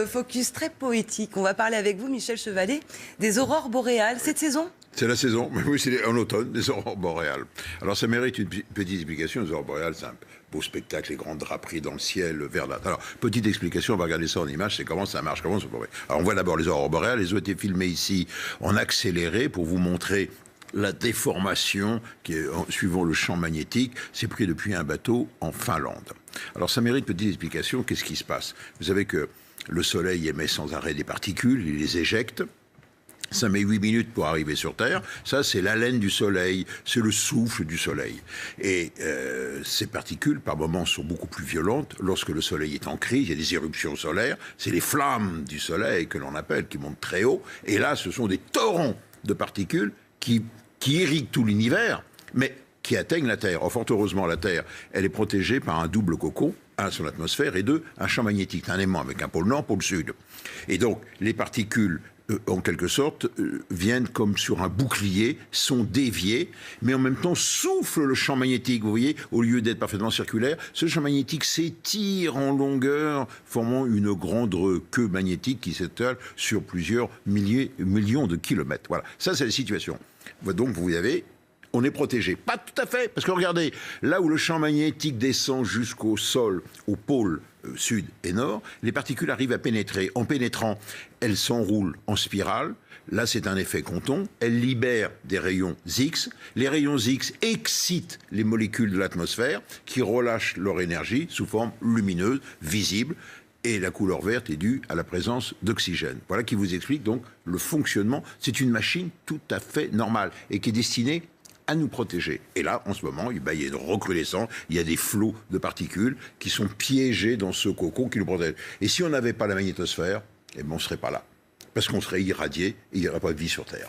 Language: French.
Focus très poétique. On va parler avec vous, Michel Chevalet, des aurores boréales. Cette saison? C'est la saison, mais oui, c'est en automne, les aurores boréales. Alors ça mérite une petite explication. Les aurores boréales, c'est un beau spectacle, les grandes draperies dans le ciel, le verdâtre. Alors, petite explication, on va regarder ça en image, c'est comment ça marche, comment ça pourrait. Alors on voit d'abord les aurores boréales, elles ont été filmées ici en accéléré pour vous montrer la déformation qui est, suivant le champ magnétique, c'est pris depuis un bateau en Finlande. Alors ça mérite petite explication, qu'est-ce qui se passe? Vous savez que le soleil émet sans arrêt des particules, il les éjecte. Ça met 8 minutes pour arriver sur Terre. Ça, c'est l'haleine du Soleil, c'est le souffle du Soleil. Et ces particules, par moments, sont beaucoup plus violentes. Lorsque le Soleil est en crise, il y a des éruptions solaires. C'est les flammes du Soleil que l'on appelle, qui montent très haut. Et là, ce sont des torrents de particules qui irriguent tout l'univers, mais qui atteignent la Terre. Or, fort heureusement, la Terre, elle est protégée par un double cocon. Un, son atmosphère, et deux, un champ magnétique, un aimant avec un pôle nord, pôle sud. Et donc, les particules, en quelque sorte, viennent comme sur un bouclier, sont déviées, mais en même temps soufflent le champ magnétique. Vous voyez, au lieu d'être parfaitement circulaire, ce champ magnétique s'étire en longueur, formant une grande queue magnétique qui s'étale sur plusieurs millions de kilomètres. Voilà, ça c'est la situation. Donc, vous avez... On est protégé. Pas tout à fait, parce que regardez, là où le champ magnétique descend jusqu'au sol, au pôle sud et nord, les particules arrivent à pénétrer. En pénétrant, elles s'enroulent en spirale. Là, c'est un effet Compton. Elles libèrent des rayons X. Les rayons X excitent les molécules de l'atmosphère qui relâchent leur énergie sous forme lumineuse, visible. Et la couleur verte est due à la présence d'oxygène. Voilà qui vous explique donc le fonctionnement. C'est une machine tout à fait normale et qui est destinée à nous protéger. Et là, en ce moment, il y a une recrudescence, il y a des flots de particules qui sont piégés dans ce cocon qui nous protège. Et si on n'avait pas la magnétosphère, eh ben on ne serait pas là. Parce qu'on serait irradié et il n'y aurait pas de vie sur Terre.